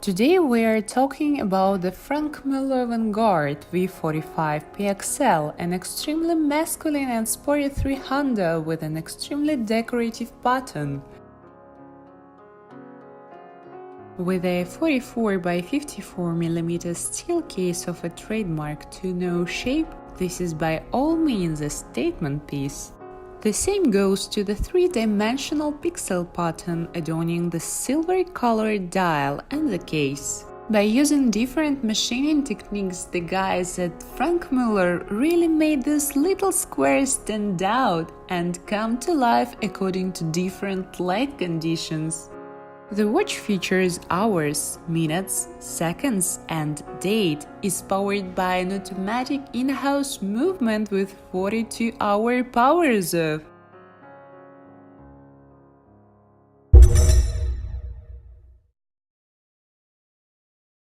Today we are talking about the Franck Muller Vanguard V45 PXL, an extremely masculine and sporty three-hander with an extremely decorative pattern. With a 44 by 54 mm steel case of a trademark tonneau shape, this is by all means a statement piece. The same goes to the three-dimensional pixel pattern adorning the silver-colored dial and the case. By using different machining techniques, the guys at Franck Muller really made these little squares stand out and come to life according to different light conditions. The watch features hours, minutes, seconds, and date, is powered by an automatic in-house movement with 42-hour power reserve.